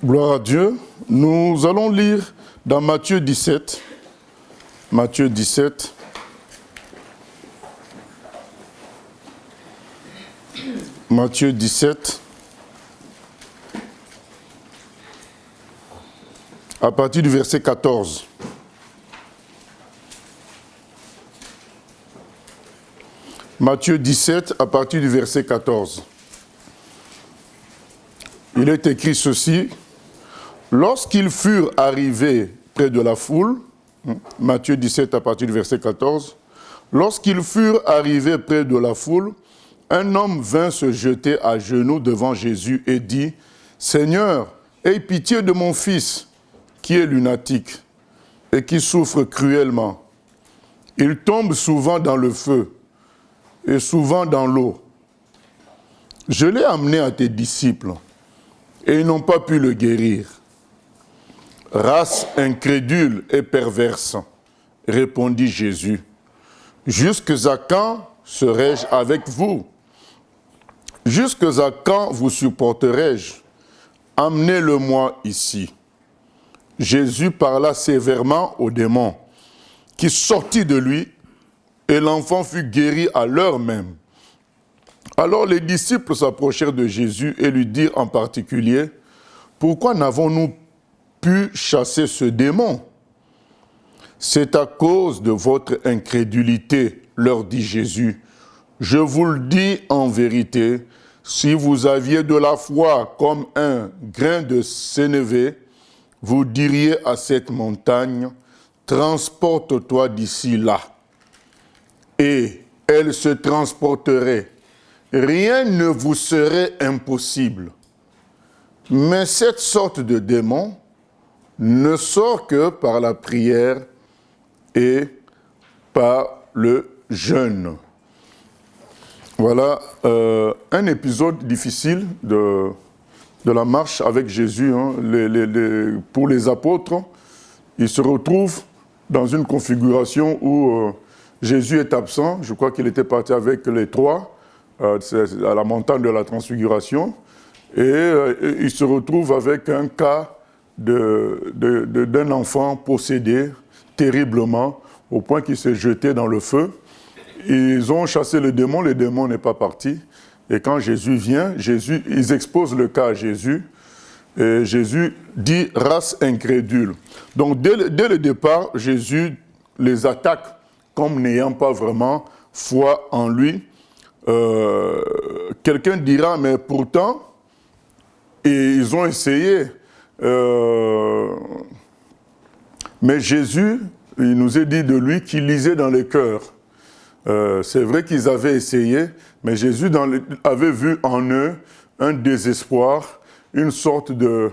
Gloire à Dieu. Nous allons lire dans Matthieu 17. Matthieu 17. Matthieu 17. À partir du verset 14. Matthieu 17, à partir du verset 14. Il est écrit ceci. Lorsqu'ils furent arrivés près de la foule, Matthieu 17 à partir du verset 14, lorsqu'ils furent arrivés près de la foule, un homme vint se jeter à genoux devant Jésus et dit, « Seigneur, aie pitié de mon fils, qui est lunatique et qui souffre cruellement. Il tombe souvent dans le feu et souvent dans l'eau. Je l'ai amené à tes disciples et ils n'ont pas pu le guérir. » Race incrédule et perverse, répondit Jésus. Jusque à quand serai-je avec vous? Jusque à quand vous supporterai-je? Amenez-le-moi ici. Jésus parla sévèrement au démon, qui sortit de lui, et l'enfant fut guéri à l'heure même. Alors les disciples s'approchèrent de Jésus et lui dirent en particulier, « Pourquoi n'avons-nous pu chasser ce démon? » « C'est à cause de votre incrédulité, leur dit Jésus. Je vous le dis en vérité, si vous aviez de la foi comme un grain de sénévé, vous diriez à cette montagne, transporte-toi d'ici là. Et elle se transporterait. Rien ne vous serait impossible. Mais cette sorte de démon ne sort que par la prière et par le jeûne. Voilà un épisode difficile de la marche avec Jésus. Hein. Pour les apôtres, ils se retrouvent dans une configuration où Jésus est absent. Je crois qu'il était parti avec les trois à la montagne de la Transfiguration. Et ils se retrouvent avec un cas d'un enfant possédé terriblement, au point qu'il s'est jeté dans le feu. Ils ont chassé le démon n'est pas parti. Et quand Jésus vient, ils exposent le cas à Jésus. Et Jésus dit « race incrédule ». Donc dès le départ, Jésus les attaque comme n'ayant pas vraiment foi en lui. Quelqu'un dira « mais pourtant, et ils ont essayé ». Mais Jésus, il nous est dit de lui qu'il lisait dans les cœurs. C'est vrai qu'ils avaient essayé, mais Jésus avait vu en eux un désespoir, une sorte de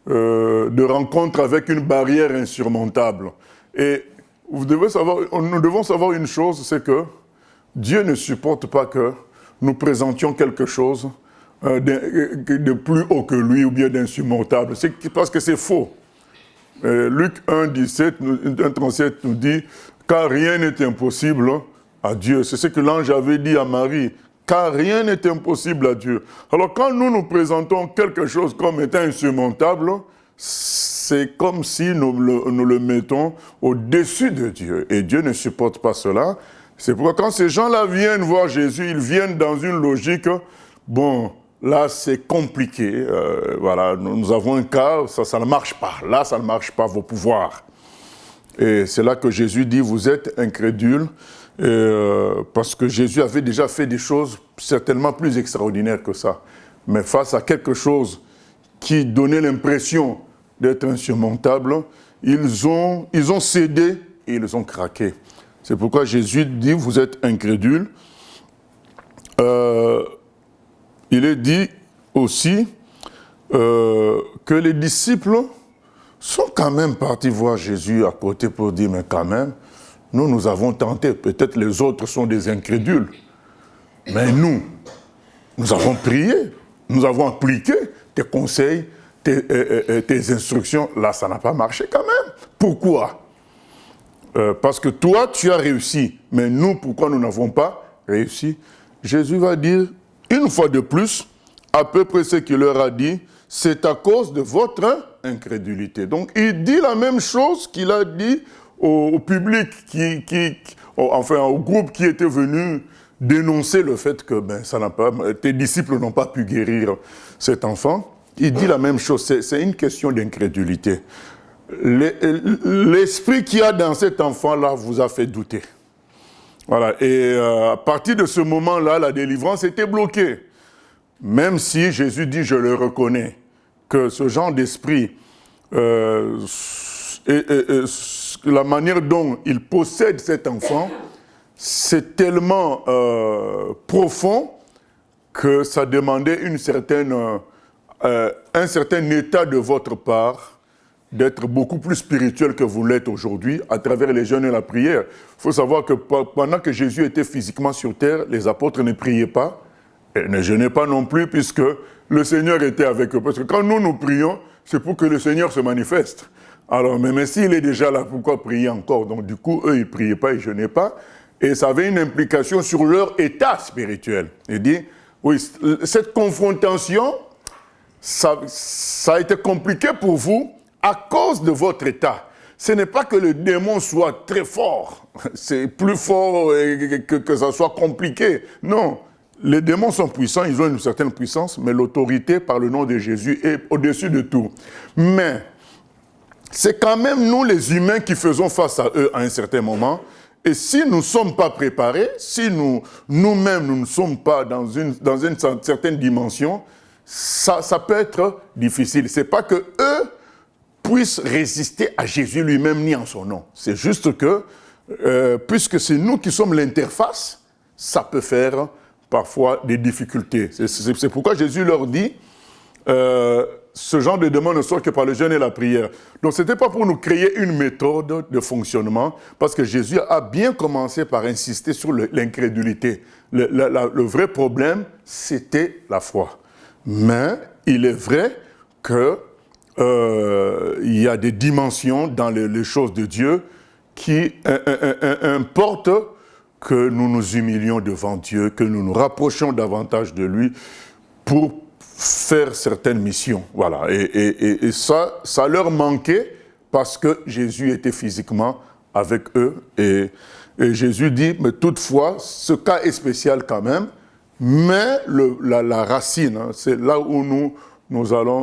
rencontre avec une barrière insurmontable. Et nous devons savoir une chose, c'est que Dieu ne supporte pas que nous présentions quelque chose de plus haut que lui ou bien d'insurmontable. C'est parce que c'est faux. Luc 1, 37 nous dit « Car rien n'est impossible à Dieu ». C'est ce que l'ange avait dit à Marie. « Car rien n'est impossible à Dieu ». Alors quand nous présentons quelque chose comme étant insurmontable, c'est comme si nous le mettons au-dessus de Dieu. Et Dieu ne supporte pas cela. C'est pourquoi quand ces gens-là viennent voir Jésus, ils viennent dans une logique, bon, là c'est compliqué, voilà, nous avons un cas, ça ne marche pas, là ça ne marche pas, vos pouvoirs. Et c'est là que Jésus dit, vous êtes incrédules, parce que Jésus avait déjà fait des choses certainement plus extraordinaires que ça. Mais face à quelque chose qui donnait l'impression d'être insurmontable, ils ont cédé et ils ont craqué. C'est pourquoi Jésus dit, vous êtes incrédules. Il est dit aussi que les disciples sont quand même partis voir Jésus à côté pour dire, mais quand même, nous avons tenté, peut-être les autres sont des incrédules, mais nous avons prié, nous avons appliqué tes conseils, tes instructions, là ça n'a pas marché quand même. Pourquoi? Parce que toi tu as réussi, mais nous, pourquoi nous n'avons pas réussi? Jésus va dire, une fois de plus, à peu près ce qu'il leur a dit, c'est à cause de votre incrédulité. Donc, il dit la même chose qu'il a dit au public, enfin au groupe qui était venu dénoncer le fait que tes disciples n'ont pas pu guérir cet enfant. Il dit la même chose, c'est une question d'incrédulité. L'esprit qu'il y a dans cet enfant-là vous a fait douter. Voilà, et à partir de ce moment-là, la délivrance était bloquée. Même si Jésus dit, je le reconnais, que ce genre d'esprit, la manière dont il possède cet enfant, c'est tellement profond que ça demandait un certain état de votre part, d'être beaucoup plus spirituel que vous l'êtes aujourd'hui à travers les jeûnes et la prière. Il faut savoir que pendant que Jésus était physiquement sur terre, les apôtres ne priaient pas, et ne jeûnaient pas non plus, puisque le Seigneur était avec eux. Parce que quand nous prions, c'est pour que le Seigneur se manifeste. Alors, mais s'il est déjà là, pourquoi prier encore? Donc du coup, eux, ils ne priaient pas, ils ne jeûnaient pas. Et ça avait une implication sur leur état spirituel. Il dit, oui, cette confrontation, ça a été compliqué pour vous à cause de votre état. Ce n'est pas que le démon soit très fort, c'est plus fort que ça soit compliqué. Non, les démons sont puissants, ils ont une certaine puissance, mais l'autorité par le nom de Jésus est au-dessus de tout. Mais c'est quand même nous les humains qui faisons face à eux à un certain moment. Et si nous ne sommes pas préparés, si nous-mêmes nous ne sommes pas dans une certaine dimension, ça peut être difficile. Ce n'est pas que eux puissent résister à Jésus lui-même ni en son nom. C'est juste que, puisque c'est nous qui sommes l'interface, ça peut faire parfois des difficultés. C'est pourquoi Jésus leur dit, ce genre de demande ne sort que par le jeûne et la prière. Donc ce n'était pas pour nous créer une méthode de fonctionnement, parce que Jésus a bien commencé par insister sur l'incrédulité. Le vrai problème, c'était la foi. Mais il est vrai que il y a des dimensions dans les choses de Dieu qui importent que nous nous humilions devant Dieu, que nous nous rapprochions davantage de lui pour faire certaines missions. Voilà. Et ça leur manquait parce que Jésus était physiquement avec eux. Et Jésus dit, mais toutefois, ce cas est spécial quand même, mais la racine, hein, c'est là où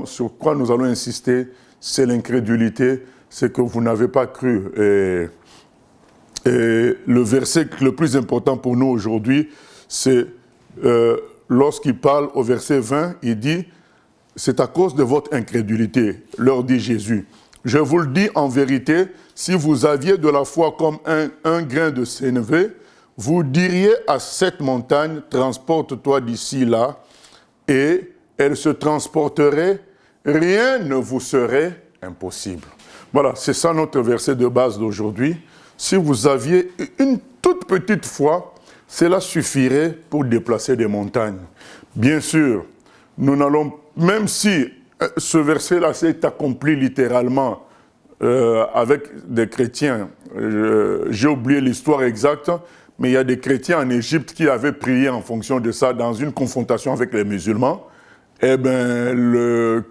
sur quoi nous allons insister, c'est l'incrédulité, c'est que vous n'avez pas cru. Et le verset le plus important pour nous aujourd'hui, c'est lorsqu'il parle au verset 20, il dit, c'est à cause de votre incrédulité, leur dit Jésus. Je vous le dis en vérité, si vous aviez de la foi comme un grain de sénévé, vous diriez à cette montagne, transporte-toi d'ici là, et elle se transporterait, rien ne vous serait impossible. Voilà, c'est ça notre verset de base d'aujourd'hui. Si vous aviez une toute petite foi, cela suffirait pour déplacer des montagnes. Bien sûr, nous n'allons, même si ce verset-là s'est accompli littéralement avec des chrétiens, j'ai oublié l'histoire exacte, mais il y a des chrétiens en Égypte qui avaient prié en fonction de ça dans une confrontation avec les musulmans. Eh bien,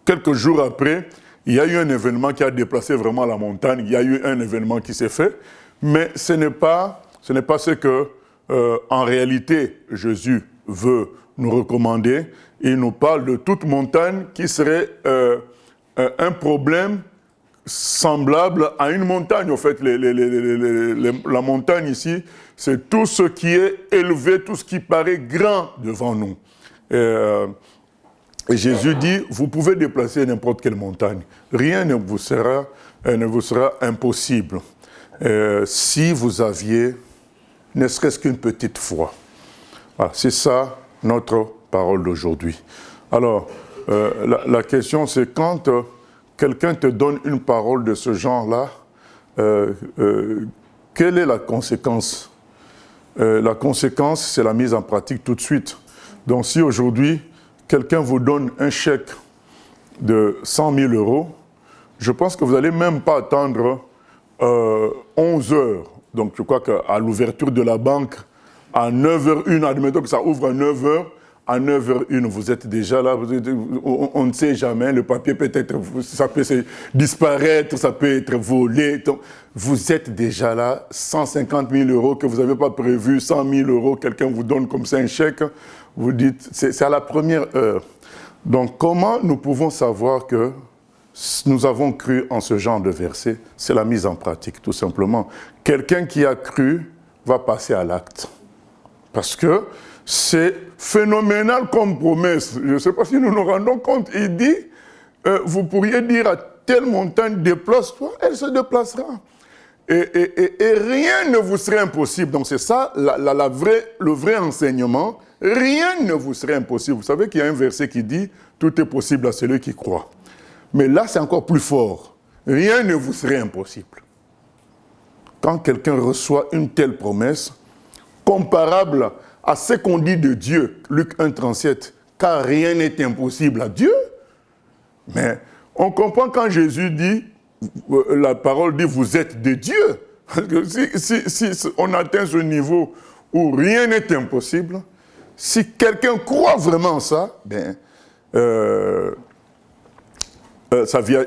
quelques jours après, il y a eu un événement qui a déplacé vraiment la montagne, il y a eu un événement qui s'est fait, mais ce n'est pas ce que, en réalité, Jésus veut nous recommander. Il nous parle de toute montagne qui serait un problème semblable à une montagne. En fait, la montagne ici, c'est tout ce qui est élevé, tout ce qui paraît grand devant nous. Et Jésus dit, vous pouvez déplacer n'importe quelle montagne. Rien ne vous sera impossible. Si vous aviez ne serait-ce qu'une petite foi. Voilà, c'est ça notre parole d'aujourd'hui. Alors, la question c'est quand quelqu'un te donne une parole de ce genre-là, quelle est la conséquence? La conséquence, c'est la mise en pratique tout de suite. Donc si aujourd'hui, quelqu'un vous donne un chèque de 100 000 €, je pense que vous n'allez même pas attendre 11 heures. Donc je crois qu'à l'ouverture de la banque, à 9h01, admettons que ça ouvre à 9h, à 9h01, vous êtes déjà là, on ne sait jamais, le papier peut-être, ça peut disparaître, ça peut être volé. Donc, vous êtes déjà là, 150 000 € que vous n'avez pas prévu, 100 000 €, quelqu'un vous donne comme ça un chèque, vous dites, c'est à la première heure. Donc, comment nous pouvons savoir que nous avons cru en ce genre de verset? C'est la mise en pratique, tout simplement. Quelqu'un qui a cru va passer à l'acte. Parce que c'est phénoménal comme promesse. Je ne sais pas si nous nous rendons compte. Il dit, vous pourriez dire à telle montagne, déplace-toi, elle se déplacera. Et rien ne vous serait impossible. Donc c'est ça le vrai enseignement. Rien ne vous serait impossible. Vous savez qu'il y a un verset qui dit, tout est possible à celui qui croit. Mais là, c'est encore plus fort. Rien ne vous serait impossible. Quand quelqu'un reçoit une telle promesse, comparable à ce qu'on dit de Dieu, Luc 1,37, car rien n'est impossible à Dieu. Mais on comprend quand Jésus dit, la parole dit, vous êtes de Dieu. Parce que si on atteint ce niveau où rien n'est impossible, si quelqu'un croit vraiment ça, ben, sa vie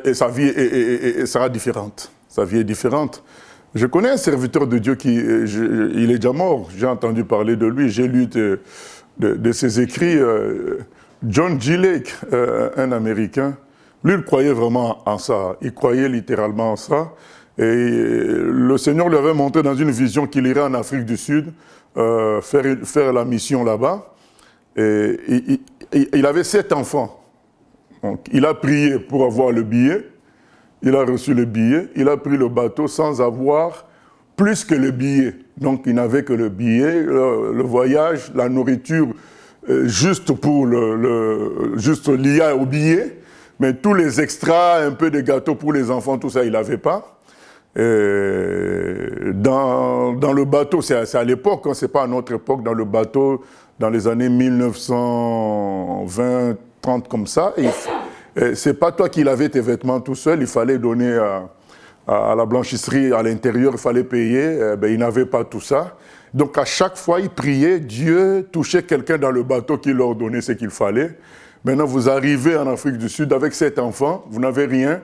sera différente. Sa vie est différente. Je connais un serviteur de Dieu il est déjà mort, j'ai entendu parler de lui, j'ai lu de ses écrits. John G. Lake, un Américain, lui il croyait vraiment en ça, il croyait littéralement en ça. Et le Seigneur lui avait montré dans une vision qu'il irait en Afrique du Sud faire la mission là-bas. Et il avait 7 enfants. Donc, il a prié pour avoir le billet. Il a reçu le billet, il a pris le bateau sans avoir plus que le billet. Donc il n'avait que le billet, le voyage, la nourriture, juste pour juste lié au billet. Mais tous les extras, un peu de gâteaux pour les enfants, tout ça, il n'avait pas. Dans le bateau, c'est à l'époque, hein, c'est pas à notre époque, dans le bateau, dans les années 1920, 30 comme ça, c'est pas toi qui lavais tes vêtements tout seul, il fallait donner à la blanchisserie à l'intérieur, il fallait payer, il n'avait pas tout ça. Donc à chaque fois, il priait, Dieu touchait quelqu'un dans le bateau qui leur donnait ce qu'il fallait. Maintenant, vous arrivez en Afrique du Sud avec 7 enfants, vous n'avez rien.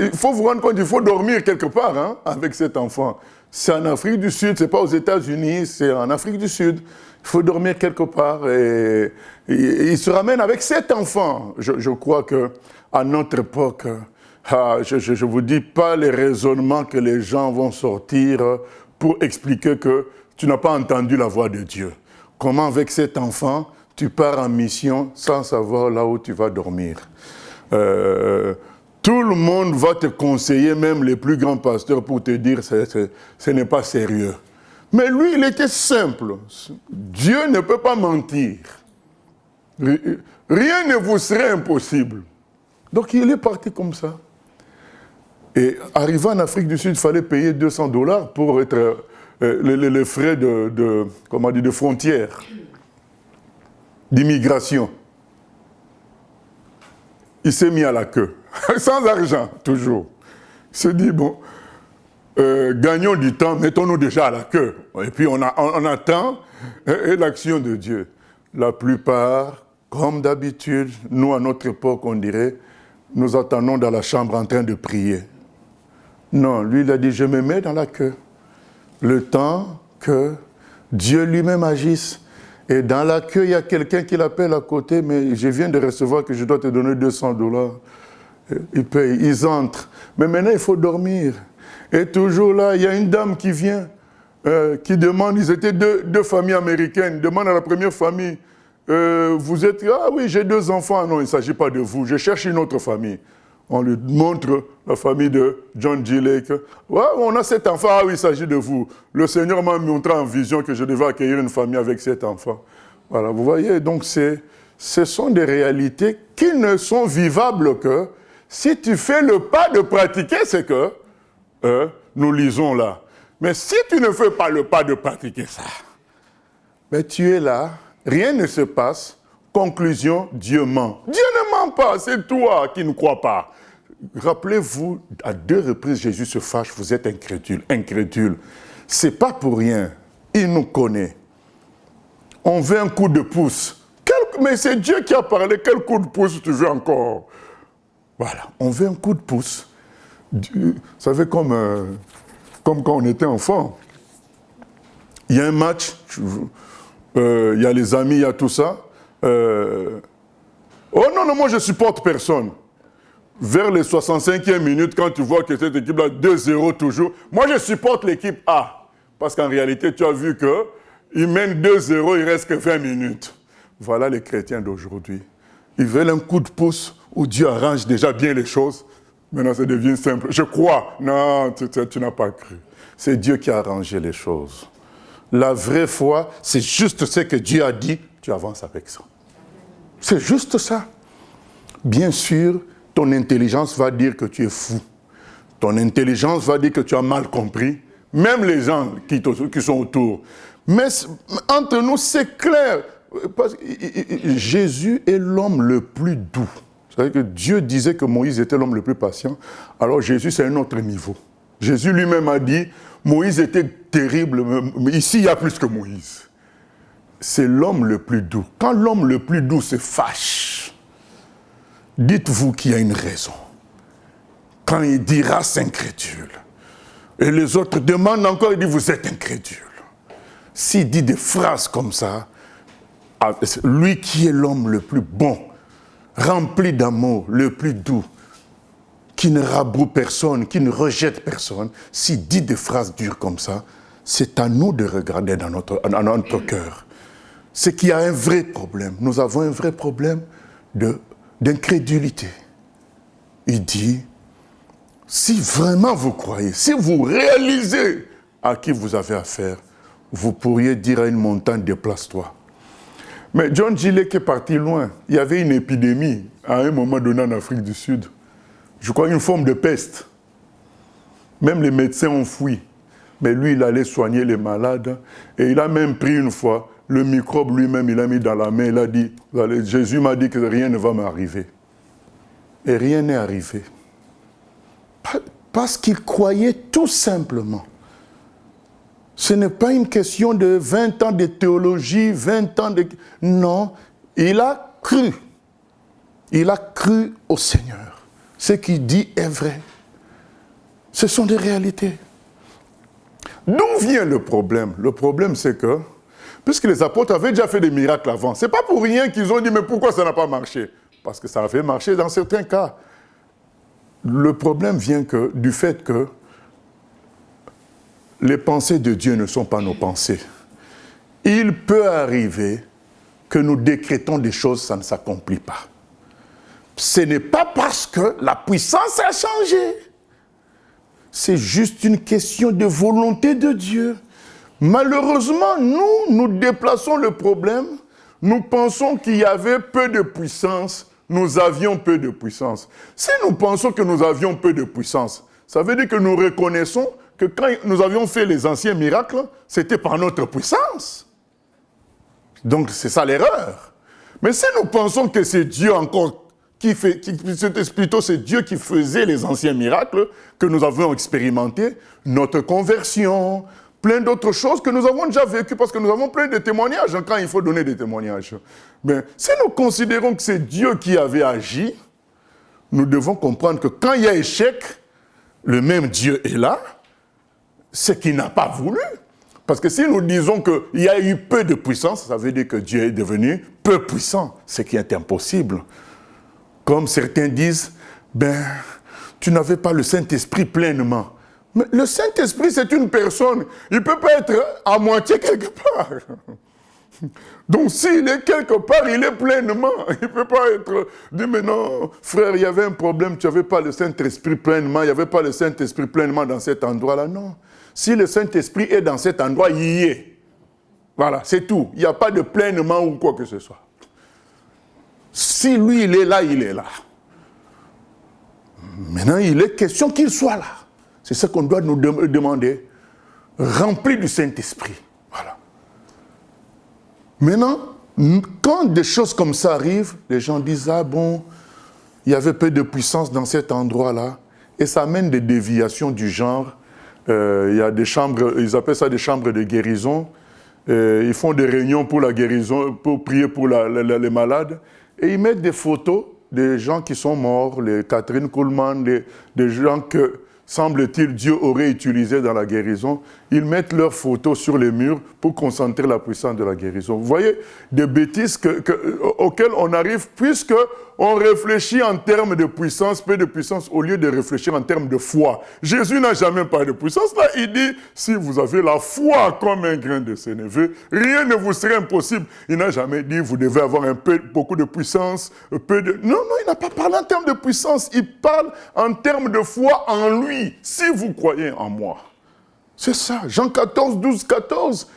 Il faut vous rendre compte, il faut dormir quelque part hein, avec 7 enfants. C'est en Afrique du Sud, c'est pas aux États-Unis, c'est en Afrique du Sud. Il faut dormir quelque part et il se ramène avec 7 enfants. Je crois qu'à notre époque, je ne vous dis pas les raisonnements que les gens vont sortir pour expliquer que tu n'as pas entendu la voix de Dieu. Comment avec 7 enfants, tu pars en mission sans savoir là où tu vas dormir. Tout le monde va te conseiller, même les plus grands pasteurs, pour te dire que ce n'est pas sérieux. Mais lui, il était simple. Dieu ne peut pas mentir. Rien ne vous serait impossible. Donc il est parti comme ça. Et arrivé en Afrique du Sud, il fallait payer 200 $ pour être les frais de frontière, d'immigration. Il s'est mis à la queue, sans argent, toujours. Il s'est dit, bon, gagnons du temps, mettons-nous déjà à la queue. Et puis on attend l'action de Dieu. La plupart, comme d'habitude, nous à notre époque, on dirait, nous attendons dans la chambre en train de prier. Non, lui il a dit, je me mets dans la queue. Le temps que Dieu lui-même agisse. Et dans la queue, il y a quelqu'un qui l'appelle à côté, mais je viens de recevoir que je dois te donner 200 $. Ils payent, ils entrent. Mais maintenant, il faut dormir. Et toujours là, il y a une dame qui vient, qui demande, ils étaient deux familles américaines, demande à la première famille, vous êtes, ah oui, j'ai 2 enfants. Non, il ne s'agit pas de vous, je cherche une autre famille. On lui montre la famille de John G. Lake. Ouais, on a 7 enfants, ah oui, il s'agit de vous. Le Seigneur m'a montré en vision que je devais accueillir une famille avec 7 enfants. Voilà, vous voyez, donc ce sont des réalités qui ne sont vivables que si tu fais le pas de pratiquer ce que nous lisons là. Mais si tu ne fais pas le pas de pratiquer ça, mais tu es là, rien ne se passe, conclusion, Dieu ment. Dieu ne ment pas, c'est toi qui ne crois pas. Rappelez-vous, à 2 reprises, Jésus se fâche, vous êtes incrédule, incrédule. C'est pas pour rien, il nous connaît. On veut un coup de pouce. Quel mais c'est Dieu qui a parlé. Quel coup de pouce tu veux encore? Voilà, on veut un coup de pouce. Vous savez, comme quand on était enfant, il y a un match, il y a les amis, il y a tout ça. Oh non, moi je supporte personne. Vers les 65e minutes, quand tu vois que cette équipe-là, 2-0 toujours, moi je supporte l'équipe A. Parce qu'en réalité, tu as vu qu'ils mènent 2-0, il reste que 20 minutes. Voilà les chrétiens d'aujourd'hui. Ils veulent un coup de pouce où Dieu arrange déjà bien les choses. Maintenant, ça devient simple. Je crois. Non, tu n'as pas cru. C'est Dieu qui a arrangé les choses. La vraie foi, c'est juste ce que Dieu a dit, tu avances avec ça. C'est juste ça. Bien sûr, ton intelligence va dire que tu es fou. Ton intelligence va dire que tu as mal compris. Même les gens qui sont autour. Mais entre nous, c'est clair. Parce que Jésus est l'homme le plus doux. Vous savez que Dieu disait que Moïse était l'homme le plus patient. Alors Jésus, c'est un autre niveau. Jésus lui-même a dit, Moïse était terrible, mais ici, il y a plus que Moïse. C'est l'homme le plus doux. Quand l'homme le plus doux se fâche, dites-vous qu'il y a une raison. Quand il dit race incrédule, et les autres demandent encore, il dit vous êtes incrédule. S'il dit des phrases comme ça, lui qui est l'homme le plus bon, rempli d'amour, le plus doux, qui ne rabroue personne, qui ne rejette personne, s'il dit des phrases dures comme ça, c'est à nous de regarder dans notre cœur. C'est qu'il y a un vrai problème. Nous avons un vrai problème d'incrédulité. Il dit, si vraiment vous croyez, si vous réalisez à qui vous avez affaire, vous pourriez dire à une montagne, déplace-toi. Mais John Gillek est parti loin. Il y avait une épidémie à un moment donné en Afrique du Sud. Je crois une forme de peste. Même les médecins ont fui. Mais lui, il allait soigner les malades. Et il a même pris une fois le microbe lui-même, il l'a mis dans la main. Il a dit, Jésus m'a dit que rien ne va m'arriver. Et rien n'est arrivé. Parce qu'il croyait tout simplement. Ce n'est pas une question de 20 ans de théologie, 20 ans de... Non, il a cru. Il a cru au Seigneur. Ce qu'il dit est vrai. Ce sont des réalités. D'où vient le problème? Le problème, c'est que, puisque les apôtres avaient déjà fait des miracles avant, ce n'est pas pour rien qu'ils ont dit, mais pourquoi ça n'a pas marché? Parce que ça avait marché dans certains cas. Le problème vient du fait que les pensées de Dieu ne sont pas nos pensées. Il peut arriver que nous décrétons des choses, ça ne s'accomplit pas. Ce n'est pas parce que la puissance a changé. C'est juste une question de volonté de Dieu. Malheureusement, nous déplaçons le problème. Nous pensons qu'il y avait peu de puissance. Nous avions peu de puissance. Si nous pensons que nous avions peu de puissance, ça veut dire que nous reconnaissons que quand nous avions fait les anciens miracles, c'était par notre puissance. Donc c'est ça l'erreur. Mais si nous pensons que c'est Dieu encore plutôt c'est Dieu qui faisait les anciens miracles que nous avons expérimentés, notre conversion, plein d'autres choses que nous avons déjà vécues, parce que nous avons plein de témoignages quand il faut donner des témoignages. Mais si nous considérons que c'est Dieu qui avait agi, nous devons comprendre que quand il y a échec, le même Dieu est là, c'est qu'il n'a pas voulu. Parce que si nous disons qu'il y a eu peu de puissance, ça veut dire que Dieu est devenu peu puissant, ce qui est impossible. Comme certains disent, tu n'avais pas le Saint-Esprit pleinement. Mais le Saint-Esprit, c'est une personne. Il ne peut pas être à moitié quelque part. Donc s'il est quelque part, il est pleinement. Il ne peut pas être dit, mais non, frère, il y avait un problème, tu n'avais pas le Saint-Esprit pleinement, il n'y avait pas le Saint-Esprit pleinement dans cet endroit-là. Non. Si le Saint-Esprit est dans cet endroit, il y est. Voilà, c'est tout. Il n'y a pas de pleinement ou quoi que ce soit. Si lui, il est là, il est là. Maintenant, il est question qu'il soit là. C'est ce qu'on doit nous demander. Rempli du Saint-Esprit. Voilà. Maintenant, quand des choses comme ça arrivent, les gens disent, ah bon, il y avait peu de puissance dans cet endroit-là. Et ça amène des déviations du genre. Il y a des chambres, ils appellent ça des chambres de guérison. Ils font des réunions pour la guérison, pour prier pour les malades. Et ils mettent des photos des gens qui sont morts, les Catherine Kuhlman, des gens que, semble-t-il, Dieu aurait utilisés dans la guérison. Ils mettent leurs photos sur les murs pour concentrer la puissance de la guérison. Vous voyez, des bêtises auxquelles on arrive puisque on réfléchit en termes de puissance, peu de puissance, au lieu de réfléchir en termes de foi. Jésus n'a jamais parlé de puissance. Là, il dit, si vous avez la foi comme un grain de sénévé, rien ne vous serait impossible. Il n'a jamais dit, vous devez avoir beaucoup de puissance, peu de... Non, non, il n'a pas parlé en termes de puissance. Il parle en termes de foi en lui. Si vous croyez en moi. C'est ça. Jean 14, 12, 14.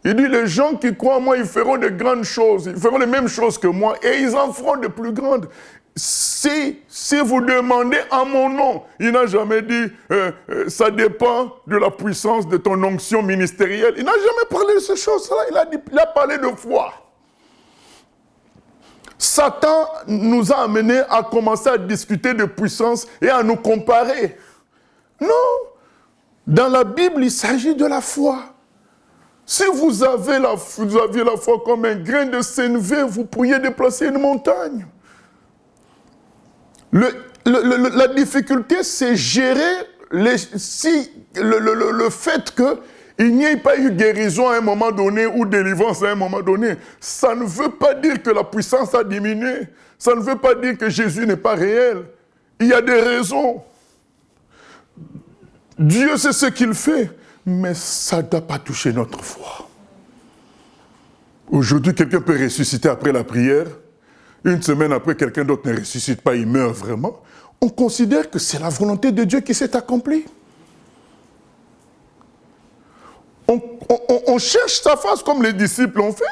Il dit, les gens qui croient en moi, ils feront de grandes choses. Ils feront les mêmes choses que moi et ils en feront de plus grandes. Si vous demandez en mon nom, il n'a jamais dit, ça dépend de la puissance de ton onction ministérielle. Il n'a jamais parlé de ces choses-là. Il a parlé de foi. Satan nous a amenés à commencer à discuter de puissance et à nous comparer. Non. Dans la Bible, il s'agit de la foi. Si vous aviez la foi comme un grain de sénévé, vous pourriez déplacer une montagne. La difficulté, c'est gérer le fait qu'il n'y ait pas eu guérison à un moment donné ou délivrance à un moment donné. Ça ne veut pas dire que la puissance a diminué. Ça ne veut pas dire que Jésus n'est pas réel. Il y a des raisons. Dieu sait ce qu'il fait, mais ça ne doit pas toucher notre foi. Aujourd'hui, quelqu'un peut ressusciter après la prière. Une semaine après, quelqu'un d'autre ne ressuscite pas, il meurt vraiment. On considère que c'est la volonté de Dieu qui s'est accomplie. On cherche sa face comme les disciples ont fait.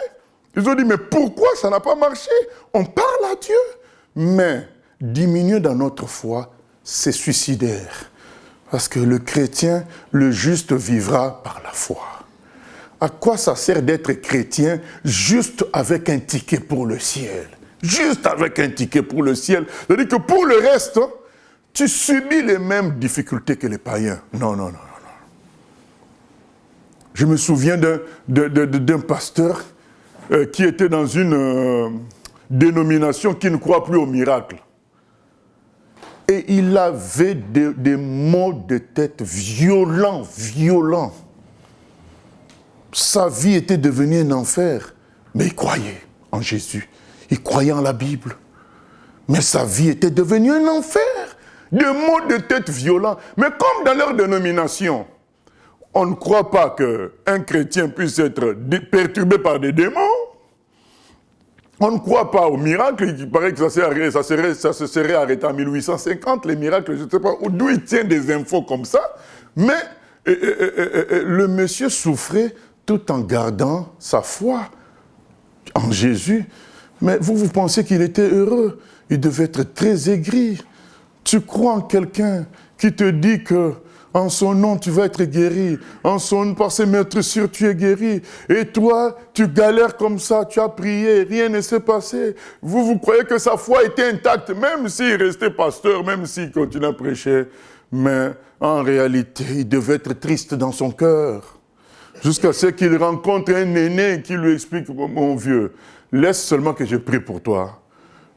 Ils ont dit, mais pourquoi ça n'a pas marché? On parle à Dieu. Mais diminuer dans notre foi, c'est suicidaire. Parce que le chrétien, le juste vivra par la foi. À quoi ça sert d'être chrétien juste avec un ticket pour le ciel? Juste avec un ticket pour le ciel. C'est-à-dire que pour le reste, tu subis les mêmes difficultés que les païens. Non, non, non, non. Je me souviens d'un pasteur qui était dans une dénomination qui ne croit plus au miracle. Et il avait des maux de tête violents, violents. Sa vie était devenue un enfer. Mais il croyait en Jésus. Il croyait en la Bible. Mais sa vie était devenue un enfer. Des maux de tête violents. Mais comme dans leur dénomination, on ne croit pas qu'un chrétien puisse être perturbé par des démons. On ne croit pas aux miracles. Il paraît que ça se serait arrêté en 1850, les miracles, je ne sais pas d'où il tient des infos comme ça. Mais le monsieur souffrait tout en gardant sa foi en Jésus. Mais vous pensez qu'il était heureux? Il devait être très aigri. Tu crois en quelqu'un qui te dit que en son nom, tu vas être guéri. Par ses meurtrissures, tu es guéri. Et toi, tu galères comme ça, tu as prié, rien ne s'est passé. Vous croyez que sa foi était intacte, même s'il restait pasteur, même s'il continuait à prêcher. Mais en réalité, il devait être triste dans son cœur. Jusqu'à ce qu'il rencontre un aîné qui lui explique, mon vieux, laisse seulement que je prie pour toi.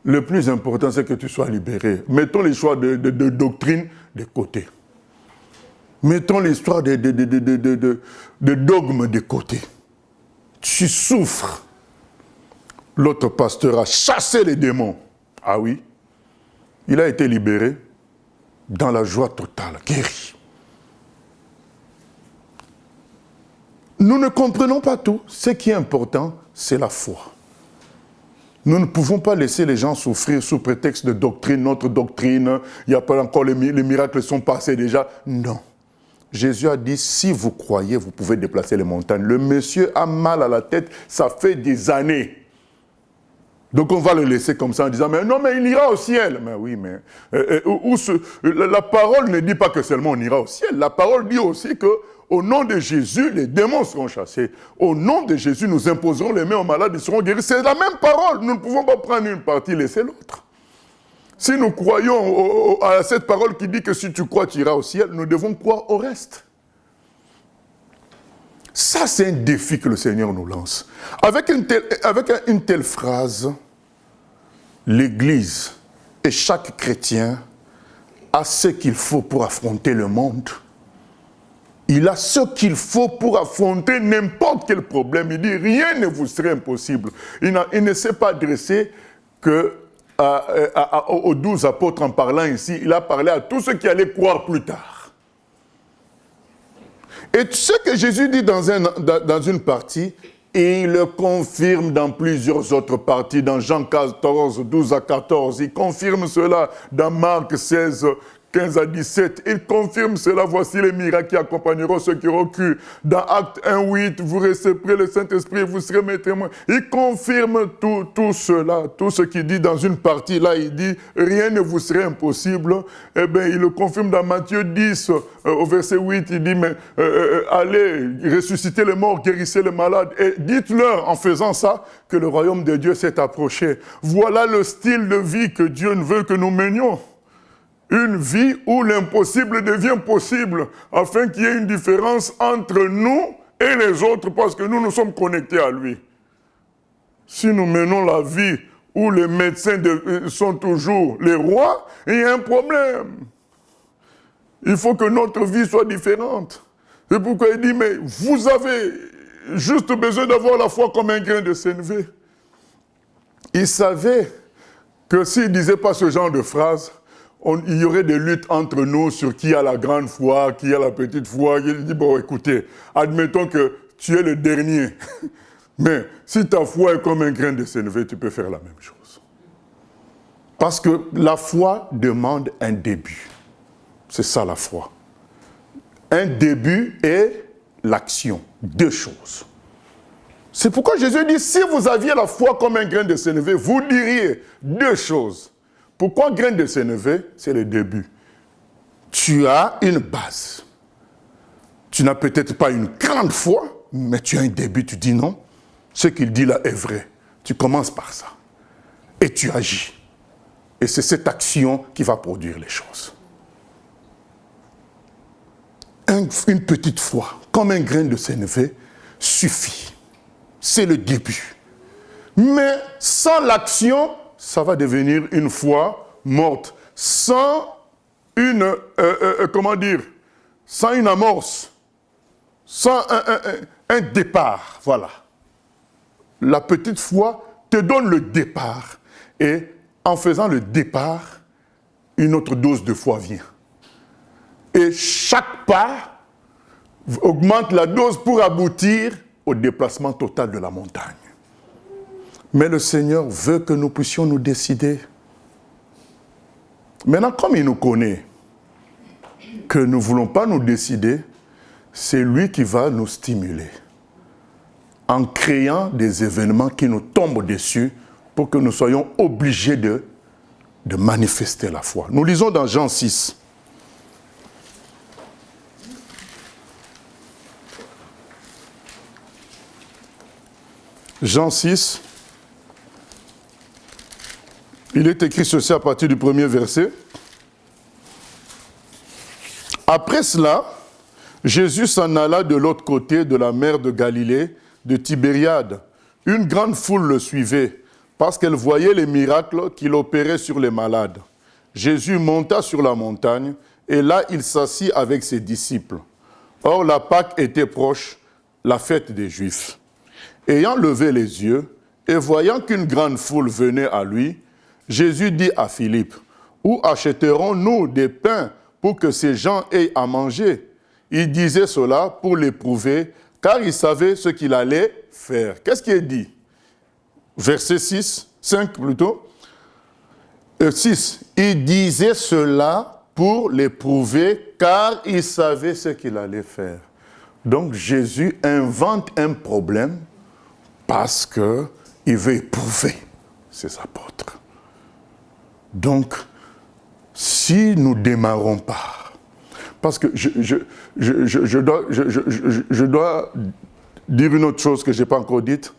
Le plus important, c'est que tu sois libéré. Mettons les choix de doctrine de côté. Mettons l'histoire de dogmes de côté. Tu souffres. L'autre pasteur a chassé les démons. Ah oui. Il a été libéré dans la joie totale, guéri. Nous ne comprenons pas tout. Ce qui est important, c'est la foi. Nous ne pouvons pas laisser les gens souffrir sous prétexte de doctrine, notre doctrine. Il n'y a pas encore les miracles sont passés déjà. Non. Jésus a dit, si vous croyez, vous pouvez déplacer les montagnes. Le monsieur a mal à la tête, ça fait des années. Donc on va le laisser comme ça en disant, mais non, mais il ira au ciel. Mais oui, mais la parole ne dit pas que seulement on ira au ciel. La parole dit aussi qu'au nom de Jésus, les démons seront chassés. Au nom de Jésus, nous imposerons les mains aux malades, ils seront guéris. C'est la même parole. Nous ne pouvons pas prendre une partie et laisser l'autre. Si nous croyons à cette parole qui dit que si tu crois, tu iras au ciel, nous devons croire au reste. Ça, c'est un défi que le Seigneur nous lance. Avec une telle phrase, l'Église et chaque chrétien a ce qu'il faut pour affronter le monde. Il a ce qu'il faut pour affronter n'importe quel problème. Il dit, rien ne vous serait impossible. Il ne s'est pas adressé aux 12 apôtres en parlant ici. Il a parlé à tous ceux qui allaient croire plus tard. Et ce que Jésus dit dans une partie, il le confirme dans plusieurs autres parties, dans Jean 14, 12 à 14, il confirme cela dans Marc 16, 15 à 17, il confirme cela, voici les miracles qui accompagneront ceux qui auront cru. Dans Acte 1, 8, vous recevrez le Saint-Esprit, vous serez mes témoins. Il confirme tout cela, tout ce qu'il dit dans une partie, là il dit, rien ne vous serait impossible. Eh bien, il le confirme dans Matthieu 10, au verset 8, il dit, mais allez, ressuscitez les morts, guérissez les malades, et dites-leur en faisant ça, que le royaume de Dieu s'est approché. Voilà le style de vie que Dieu veut que nous menions. Une vie où l'impossible devient possible, afin qu'il y ait une différence entre nous et les autres, parce que nous sommes connectés à lui. Si nous menons la vie où les médecins sont toujours les rois, il y a un problème. Il faut que notre vie soit différente. C'est pourquoi il dit, mais vous avez juste besoin d'avoir la foi comme un grain de sénévé. Il savait que s'il ne disait pas ce genre de phrase, il y aurait des luttes entre nous sur qui a la grande foi, qui a la petite foi. Il dit, bon, écoutez, admettons que tu es le dernier. Mais si ta foi est comme un grain de sénévé, tu peux faire la même chose. Parce que la foi demande un début. C'est ça la foi. Un début et l'action. Deux choses. C'est pourquoi Jésus dit, si vous aviez la foi comme un grain de sénévé, vous diriez deux choses. Pourquoi grain de sénévé? C'est le début. Tu as une base. Tu n'as peut-être pas une grande foi, mais tu as un début. Tu dis non, ce qu'il dit là est vrai. Tu commences par ça. Et tu agis. Et c'est cette action qui va produire les choses. Une petite foi, comme un grain de sénévé, suffit. C'est le début. Mais sans l'action, ça va devenir une foi morte, sans une amorce, sans un départ, voilà. La petite foi te donne le départ, et en faisant le départ, une autre dose de foi vient. Et chaque pas augmente la dose pour aboutir au déplacement total de la montagne. Mais le Seigneur veut que nous puissions nous décider. Maintenant, comme il nous connaît, que nous ne voulons pas nous décider, c'est lui qui va nous stimuler. En créant des événements qui nous tombent dessus pour que nous soyons obligés de manifester la foi. Nous lisons dans Jean 6. Jean 6. Il est écrit ceci à partir du premier verset. Après cela, Jésus s'en alla de l'autre côté de la mer de Galilée, de Tibériade. Une grande foule le suivait, parce qu'elle voyait les miracles qu'il opérait sur les malades. Jésus monta sur la montagne, et là il s'assit avec ses disciples. Or la Pâque était proche, la fête des Juifs. Ayant levé les yeux, et voyant qu'une grande foule venait à lui, Jésus dit à Philippe, « Où achèterons-nous des pains pour que ces gens aient à manger ?» Il disait cela pour l'éprouver, car il savait ce qu'il allait faire. Qu'est-ce qu'il dit? Verset 5 plutôt. 6. Il disait cela pour l'éprouver, car il savait ce qu'il allait faire. Donc Jésus invente un problème parce qu'il veut éprouver ses apôtres. Donc, si nous ne démarrons pas, parce que je dois dire une autre chose que je n'ai pas encore dite,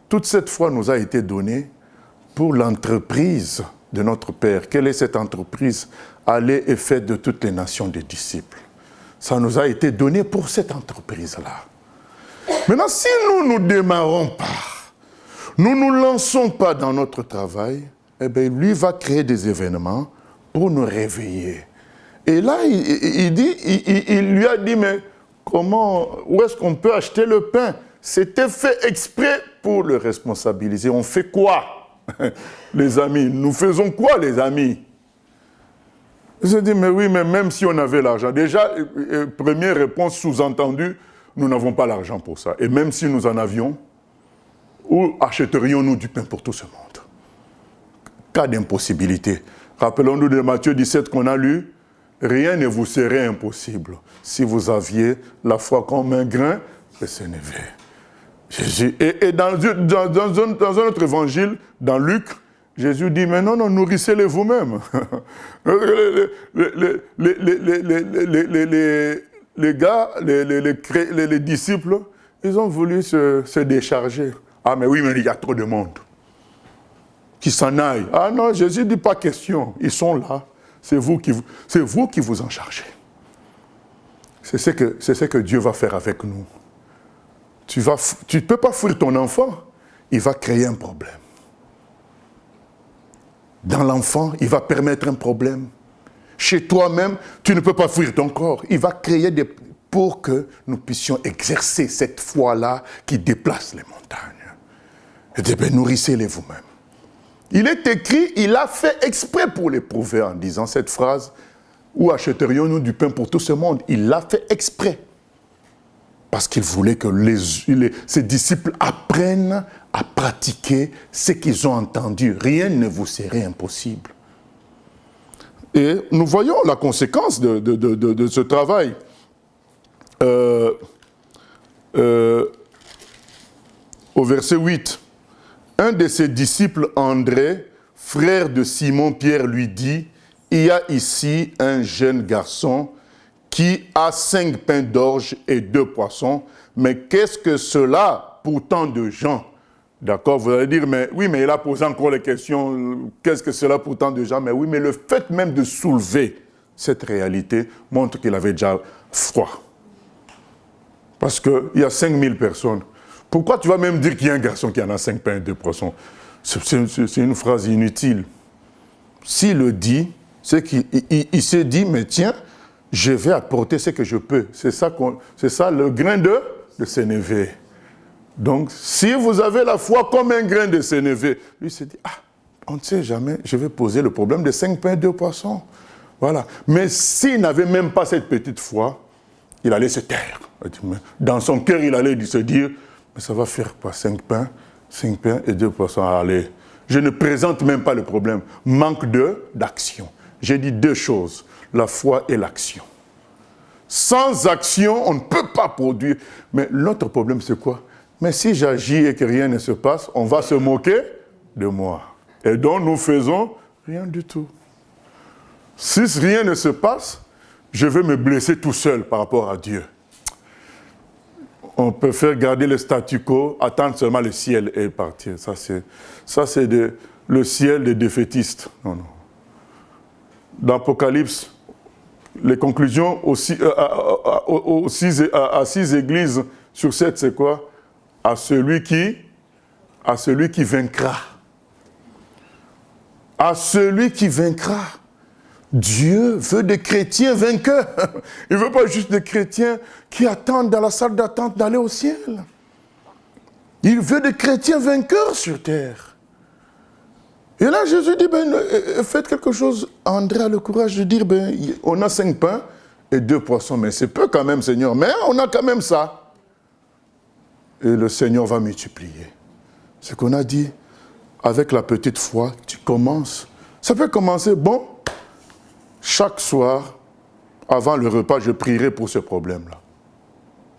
toute cette foi nous a été donnée pour l'entreprise de notre Père. Quelle est cette entreprise? Aller et faire de toutes les nations des disciples. Ça nous a été donné pour cette entreprise-là. Maintenant, si nous ne démarrons pas, nous ne nous lançons pas dans notre travail, eh bien, lui va créer des événements pour nous réveiller. Et là, il lui a dit, mais où est-ce qu'on peut acheter le pain? C'était fait exprès pour le responsabiliser. On fait quoi, les amis? Nous faisons quoi, les amis? Je dis, mais oui, mais même si on avait l'argent, déjà, première réponse sous-entendue, nous n'avons pas l'argent pour ça. Et même si nous en avions, où achèterions-nous du pain pour tout ce monde? Cas d'impossibilité. Rappelons-nous de Matthieu 17 qu'on a lu, rien ne vous serait impossible si vous aviez la foi comme un grain de sénévé. Jésus, et dans un autre évangile, dans Luc, Jésus dit, mais non, nourrissez-les vous-même. Les gars, les disciples, ils ont voulu se décharger. Ah, mais oui, mais il y a trop de monde. Qui s'en aille. Ah non, Jésus ne dit pas question. Ils sont là. C'est vous qui vous en chargez. C'est ce que Dieu va faire avec nous. Tu ne peux pas fuir ton enfant. Il va créer un problème. Dans l'enfant, il va permettre un problème. Chez toi-même, tu ne peux pas fuir ton corps. Il va créer pour que nous puissions exercer cette foi-là qui déplace les montagnes. Et dit, ben, nourrissez-les vous-même. Il est écrit, il a fait exprès pour l'éprouver en disant cette phrase, où achèterions-nous du pain pour tout ce monde? Il l'a fait exprès. Parce qu'il voulait que ses disciples apprennent à pratiquer ce qu'ils ont entendu. Rien ne vous serait impossible. Et nous voyons la conséquence de ce travail. Au verset 8, un de ses disciples, André, frère de Simon-Pierre, lui dit, « Il y a ici un jeune garçon qui a 5 pains d'orge et 2 poissons, mais qu'est-ce que cela pour tant de gens ?» D'accord, vous allez dire, mais oui, mais il a posé encore les questions, qu'est-ce que cela pour tant de gens? Mais oui, mais le fait même de soulever cette réalité montre qu'il avait déjà froid. Parce qu'il y a 5000 personnes. Pourquoi tu vas même dire qu'il y a un garçon qui en a 5 pains et 2 poissons? C'est une phrase inutile. S'il le dit, c'est qu'il s'est dit, mais tiens, je vais apporter ce que je peux. C'est ça le grain de sénévé. Donc, si vous avez la foi comme un grain de sénévé, lui s'est dit, on ne sait jamais, je vais poser le problème de 5 pains et 2 poissons. Voilà. Mais s'il n'avait même pas cette petite foi, il allait se taire. Dans son cœur, il allait se dire, mais ça va faire quoi, 5 pains et 2 poissons? Allez, je ne présente même pas le problème. Manque d'action. J'ai dit 2 choses, la foi et l'action. Sans action, on ne peut pas produire. Mais l'autre problème, c'est quoi? Mais si j'agis et que rien ne se passe, on va se moquer de moi. Et donc, nous faisons rien du tout. Si rien ne se passe, je vais me blesser tout seul par rapport à Dieu. On peut faire garder le statu quo, attendre seulement le ciel et partir. Ça, c'est le ciel des défaitistes. Non. Dans l'Apocalypse, les conclusions à 6 églises sur 7, c'est quoi? À celui qui vaincra. À celui qui vaincra. Dieu veut des chrétiens vainqueurs. Il ne veut pas juste des chrétiens qui attendent dans la salle d'attente d'aller au ciel. Il veut des chrétiens vainqueurs sur terre. Et là, Jésus dit, faites quelque chose. André a le courage de dire, on a 5 pains et 2 poissons. Mais c'est peu quand même, Seigneur. Mais on a quand même ça. Et le Seigneur va multiplier. Ce qu'on a dit, avec la petite foi, tu commences. Ça peut commencer, chaque soir, avant le repas, je prierai pour ce problème-là.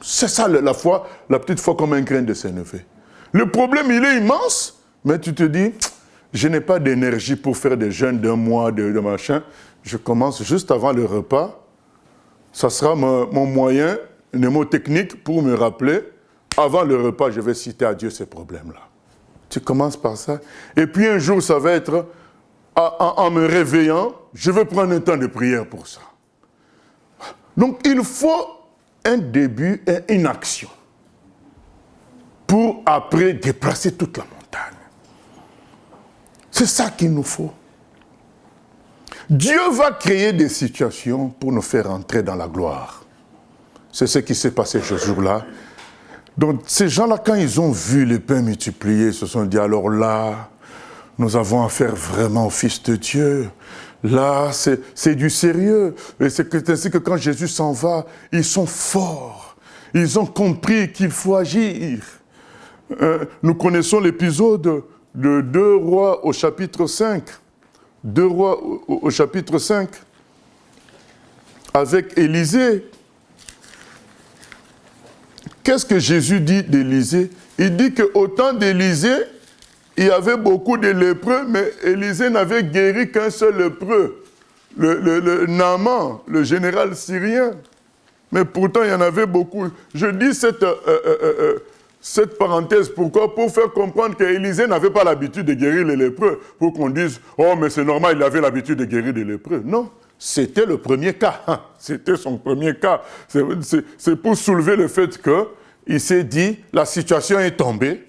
C'est ça la foi, la petite foi comme un grain de sénévé. Le problème, il est immense, mais tu te dis, je n'ai pas d'énergie pour faire des jeûnes d'un mois, de machin. Je commence juste avant le repas. Ça sera mon moyen mnémotechnique pour me rappeler. Avant le repas, je vais citer à Dieu ces problèmes-là. Tu commences par ça. Et puis un jour, ça va être, en me réveillant, je vais prendre un temps de prière pour ça. Donc il faut un début et une action. pour après déplacer toute la montagne. C'est ça qu'il nous faut. Dieu va créer des situations pour nous faire entrer dans la gloire. C'est ce qui s'est passé ce jour-là. Donc ces gens-là, quand ils ont vu les pains multipliés, ils se sont dit, alors là, nous avons affaire vraiment au Fils de Dieu. Là, c'est du sérieux. Et c'est ainsi que quand Jésus s'en va, ils sont forts. Ils ont compris qu'il faut agir. Nous connaissons l'épisode de 2 Rois au chapitre 5. 2 Rois au chapitre 5. Avec Élisée. Qu'est-ce que Jésus dit d'Élisée? Il dit qu'au temps d'Élisée, il y avait beaucoup de lépreux, mais Élisée n'avait guéri qu'un seul lépreux, le Naaman, le général syrien. Mais pourtant, il y en avait beaucoup. Je dis cette parenthèse, pourquoi? Pour faire comprendre qu'Élisée n'avait pas l'habitude de guérir les lépreux, pour qu'on dise, oh, mais c'est normal, il avait l'habitude de guérir les lépreux. Non, c'était le premier cas. C'était son premier cas. C'est pour soulever le fait qu'il s'est dit, la situation est tombée,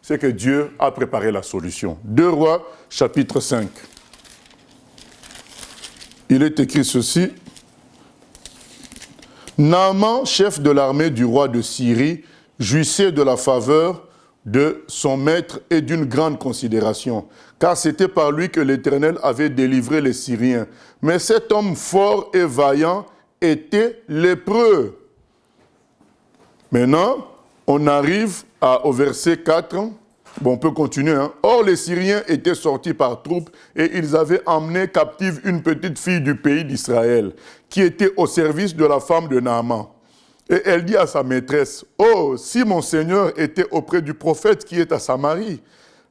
c'est que Dieu a préparé la solution. 2 Rois, chapitre 5. Il est écrit ceci. Naaman, chef de l'armée du roi de Syrie, jouissait de la faveur de son maître et d'une grande considération, car c'était par lui que l'Éternel avait délivré les Syriens. Mais cet homme fort et vaillant était lépreux. Maintenant, on arrive au verset 4. Bon, on peut continuer. Or, les Syriens étaient sortis par troupes et ils avaient emmené captive une petite fille du pays d'Israël, qui était au service de la femme de Naaman. Et elle dit à sa maîtresse, « Oh, si mon Seigneur était auprès du prophète qui est à Samarie,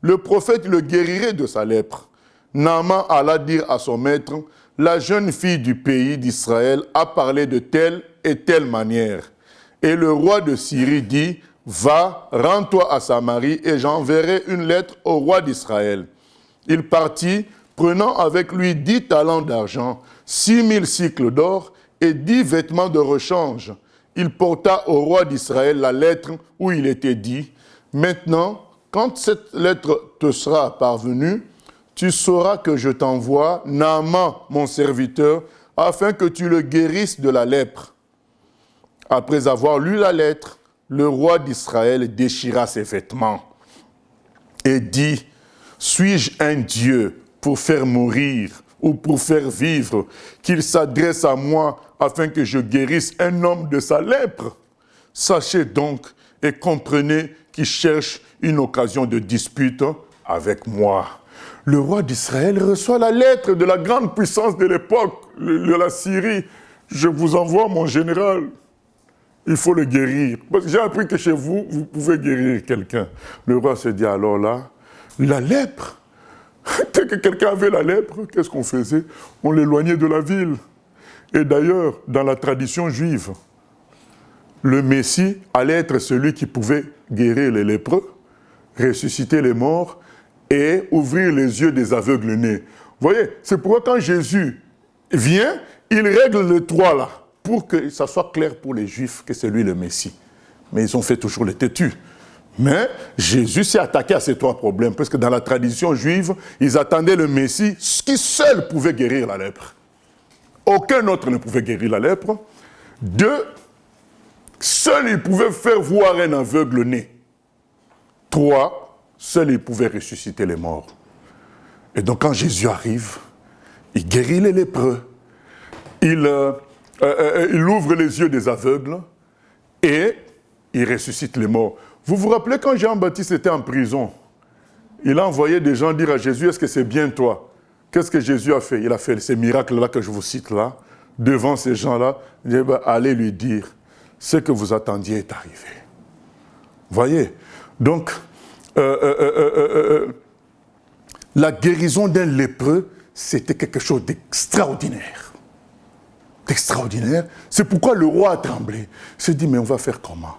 le prophète le guérirait de sa lèpre. » Naaman alla dire à son maître, « La jeune fille du pays d'Israël a parlé de telle et telle manière. » Et le roi de Syrie dit, « Va, rends-toi à Samarie et j'enverrai une lettre au roi d'Israël. » Il partit, prenant avec lui 10 talents d'argent, 6000 cycles d'or et 10 vêtements de rechange. Il porta au roi d'Israël la lettre où il était dit, « Maintenant, quand cette lettre te sera parvenue, tu sauras que je t'envoie Naaman, mon serviteur, afin que tu le guérisses de la lèpre. » Après avoir lu la lettre, le roi d'Israël déchira ses vêtements et dit, « Suis-je un Dieu pour faire mourir ou pour faire vivre, qu'il s'adresse à moi afin que je guérisse un homme de sa lèpre? Sachez donc et comprenez qu'il cherche une occasion de dispute avec moi. » Le roi d'Israël reçoit la lettre de la grande puissance de l'époque, de la Syrie. « Je vous envoie mon général. Il faut le guérir. » Parce que j'ai appris que chez vous, vous pouvez guérir quelqu'un. Le roi se dit alors là, la lèpre. Dès que quelqu'un avait la lèpre, qu'est-ce qu'on faisait? On l'éloignait de la ville. Et d'ailleurs, dans la tradition juive, le Messie allait être celui qui pouvait guérir les lépreux, ressusciter les morts et ouvrir les yeux des aveugles nés. Vous voyez, c'est pourquoi quand Jésus vient, il règle les trois là, pour que ça soit clair pour les Juifs que c'est lui le Messie. Mais ils ont fait toujours les têtus. Mais Jésus s'est attaqué à ces trois problèmes, parce que dans la tradition juive, ils attendaient le Messie, qui seul pouvait guérir la lèpre. Aucun autre ne pouvait guérir la lèpre. 2, seul il pouvait faire voir un aveugle né. 3, seul il pouvait ressusciter les morts. Et donc quand Jésus arrive, il guérit les lépreux. Il ouvre les yeux des aveugles et il ressuscite les morts. Vous vous rappelez quand Jean-Baptiste était en prison, il a envoyé des gens dire à Jésus, est-ce que c'est bien toi? Qu'est-ce que Jésus a fait? Il a fait ces miracles-là que je vous cite là, devant ces gens-là. Il dit, allez lui dire, ce que vous attendiez est arrivé. Vous voyez? Donc, la guérison d'un lépreux, c'était quelque chose d'extraordinaire. D'extraordinaire. C'est pourquoi le roi a tremblé. Il s'est dit, mais on va faire comment?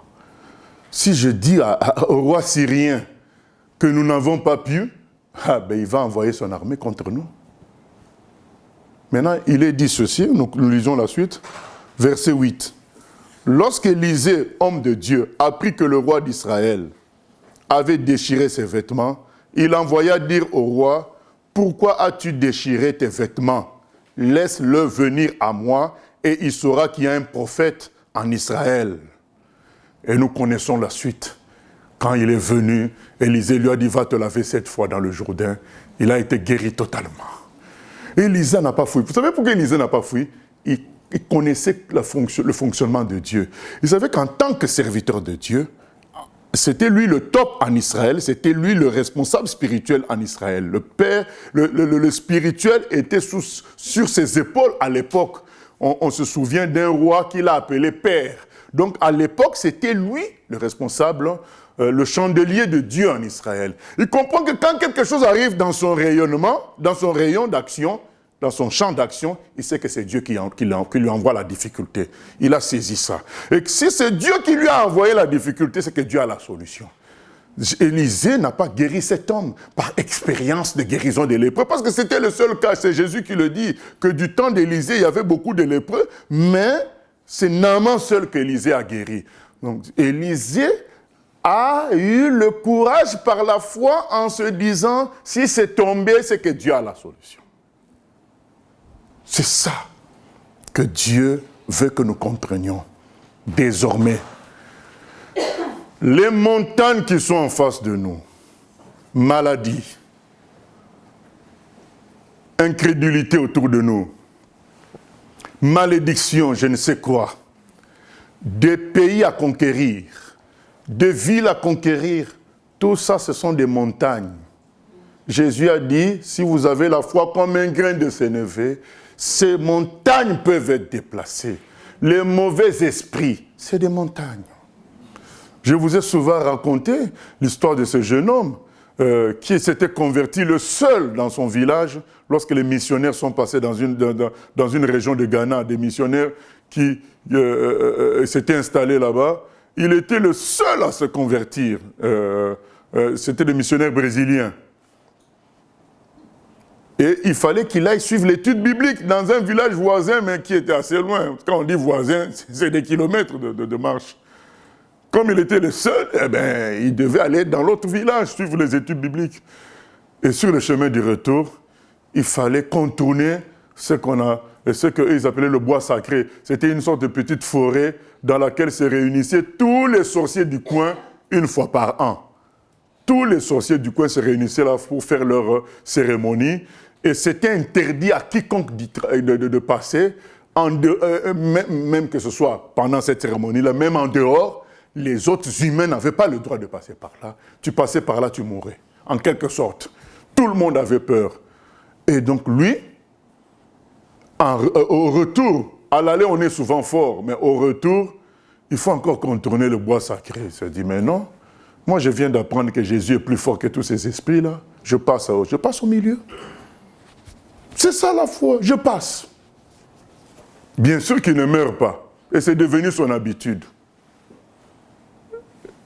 Si je dis au roi syrien que nous n'avons pas pu, il va envoyer son armée contre nous. Maintenant, il est dit ceci, nous lisons la suite, verset 8. Lorsqu'Élisée, homme de Dieu, apprit que le roi d'Israël avait déchiré ses vêtements, il envoya dire au roi, « Pourquoi as-tu déchiré tes vêtements? Laisse-le venir à moi, et il saura qu'il y a un prophète en Israël. » Et nous connaissons la suite. Quand il est venu, Élisée lui a dit, « Va te laver 7 fois dans le Jourdain. » Il a été guéri totalement. Élisée n'a pas fui. Vous savez pourquoi Élisée n'a pas fui? Il connaissait le fonctionnement de Dieu. Il savait qu'en tant que serviteur de Dieu, c'était lui le top en Israël, c'était lui le responsable spirituel en Israël. Le père, le spirituel était sur ses épaules à l'époque. On se souvient d'un roi qu'il a appelé père. Donc à l'époque, c'était lui le responsable, le chandelier de Dieu en Israël. Il comprend que quand quelque chose arrive dans son rayonnement, dans son rayon d'action, dans son champ d'action, il sait que c'est Dieu qui lui envoie la difficulté. Il a saisi ça. Et que si c'est Dieu qui lui a envoyé la difficulté, c'est que Dieu a la solution. Élisée n'a pas guéri cet homme par expérience de guérison des lépreux, parce que c'était le seul cas, c'est Jésus qui le dit, que du temps d'Élisée, il y avait beaucoup de lépreux, mais c'est Naaman seul qu'Élisée a guéri. Donc Élisée a eu le courage par la foi en se disant, si c'est tombé, c'est que Dieu a la solution. C'est ça que Dieu veut que nous comprenions désormais. Les montagnes qui sont en face de nous, maladie, incrédulité autour de nous, malédiction, je ne sais quoi, des pays à conquérir, des villes à conquérir, tout ça, ce sont des montagnes. Jésus a dit, si vous avez la foi comme un grain de sénévé, ces montagnes peuvent être déplacées. Les mauvais esprits, c'est des montagnes. Je vous ai souvent raconté l'histoire de ce jeune homme qui s'était converti le seul dans son village lorsque les missionnaires sont passés dans une région de Ghana, des missionnaires qui s'étaient installés là-bas. Il était le seul à se convertir. C'était des missionnaires brésiliens. Et il fallait qu'il aille suivre l'étude biblique dans un village voisin, mais qui était assez loin. Quand on dit voisin, c'est des kilomètres de marche. Comme il était le seul, eh ben, il devait aller dans l'autre village, suivre les études bibliques. Et sur le chemin du retour, il fallait contourner ce qu'ils appelaient le bois sacré. C'était une sorte de petite forêt dans laquelle se réunissaient tous les sorciers du coin une fois par an. Tous les sorciers du coin se réunissaient là pour faire leur cérémonie. Et c'était interdit à quiconque de passer, même que ce soit pendant cette cérémonie-là, même en dehors, les autres humains n'avaient pas le droit de passer par là. Tu passais par là, tu mourrais, en quelque sorte. Tout le monde avait peur. Et donc lui, au retour, à l'aller on est souvent fort, mais au retour, il faut encore contourner le bois sacré. Il se dit, mais non, moi je viens d'apprendre que Jésus est plus fort que tous ces esprits-là. Je passe au milieu. C'est ça la foi, je passe. Bien sûr qu'il ne meurt pas. Et c'est devenu son habitude.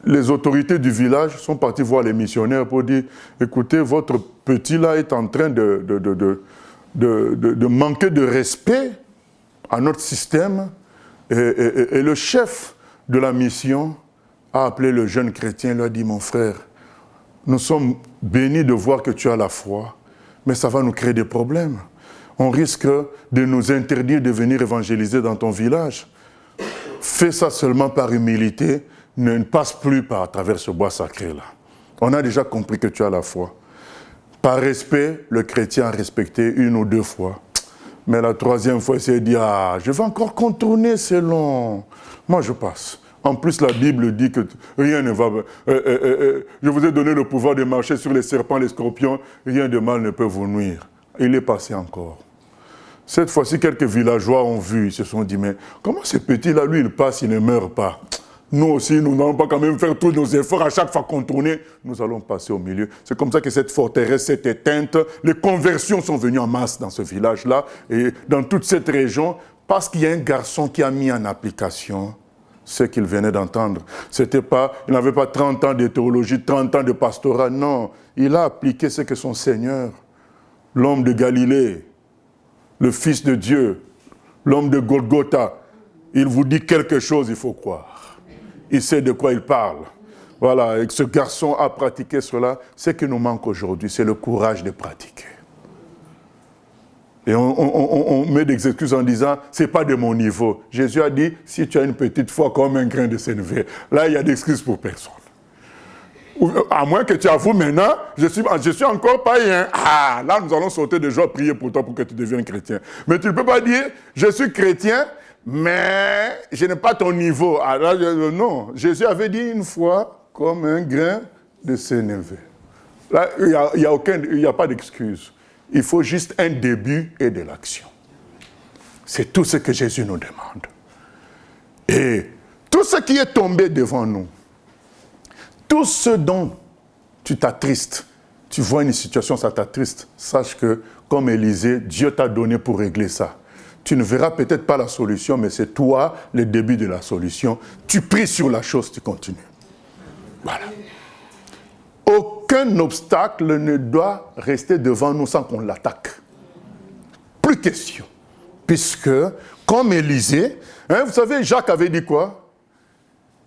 Les autorités du village sont parties voir les missionnaires pour dire, écoutez, votre petit là est en train de manquer de respect à notre système. Et le chef de la mission a appelé le jeune chrétien, lui a dit, mon frère, nous sommes bénis de voir que tu as la foi, mais ça va nous créer des problèmes. On risque de nous interdire de venir évangéliser dans ton village. Fais ça seulement par humilité, ne passe plus à travers ce bois sacré-là. On a déjà compris que tu as la foi. Par respect, le chrétien a respecté 1 ou 2 fois. Mais la 3e fois, il s'est dit, ah, je vais encore contourner, c'est long. Moi, je passe. En plus, la Bible dit que rien ne va... je vous ai donné le pouvoir de marcher sur les serpents, les scorpions, rien de mal ne peut vous nuire. Il est passé encore. Cette fois-ci, quelques villageois ont vu, ils se sont dit, mais comment ce petit-là, lui, il passe, il ne meurt pas? Nous aussi, nous n'allons pas quand même faire tous nos efforts à chaque fois contourner. Nous allons passer au milieu. C'est comme ça que cette forteresse s'est éteinte. Les conversions sont venues en masse dans ce village-là et dans toute cette région parce qu'il y a un garçon qui a mis en application ce qu'il venait d'entendre. C'était pas, il n'avait pas 30 ans de théologie, 30 ans de pastorat, non. Il a appliqué ce que son Seigneur, l'homme de Galilée, le Fils de Dieu, l'homme de Golgotha, il vous dit quelque chose, il faut croire. Il sait de quoi il parle. voilà, et que ce garçon a pratiqué cela, ce qui nous manque aujourd'hui, c'est le courage de pratiquer. Et on met des excuses en disant, c'est pas de mon niveau. Jésus a dit, si tu as une petite foi comme un grain de sénévé, là il y a des excuses pour personne. À moins que tu avoues maintenant, je suis encore païen. Ah, là nous allons sauter de joie, prier pour toi pour que tu deviennes chrétien. Mais tu ne peux pas dire, je suis chrétien, mais je n'ai pas ton niveau. Ah, là, non, Jésus avait dit une fois, comme un grain de sénévé. Là, il n'y a pas d'excuse. Il faut juste un début et de l'action. C'est tout ce que Jésus nous demande. Et tout ce qui est tombé devant nous, tout ce dont tu t'attristes, tu vois une situation, ça t'attriste, sache que, comme Élisée, Dieu t'a donné pour régler ça. Tu ne verras peut-être pas la solution, mais c'est toi le début de la solution. Tu pries sur la chose, tu continues. Voilà. Aucun obstacle ne doit rester devant nous sans qu'on l'attaque. Plus question. Puisque, comme Élisée, hein, vous savez, Jacques avait dit quoi?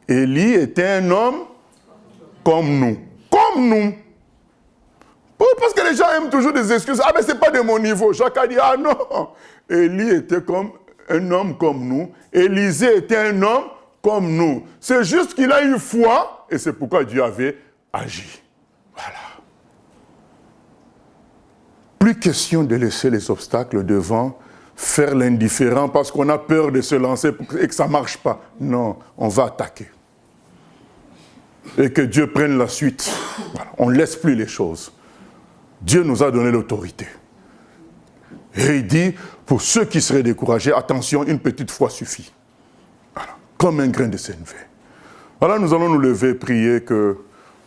Élie était un homme comme nous. Comme nous. Parce que les gens aiment toujours des excuses. Ah, mais c'est pas de mon niveau. Jacques a dit, ah non. Élie était comme un homme comme nous. Élisée était un homme comme nous. C'est juste qu'il a eu foi et c'est pourquoi Dieu avait agi. Voilà. Plus question de laisser les obstacles devant, faire l'indifférent parce qu'on a peur de se lancer et que ça ne marche pas. Non, on va attaquer. Et que Dieu prenne la suite. Voilà. On ne laisse plus les choses. Dieu nous a donné l'autorité. Et il dit, pour ceux qui seraient découragés, attention, une petite foi suffit. Voilà. Comme un grain de sénévé. Voilà, nous allons nous lever et prier que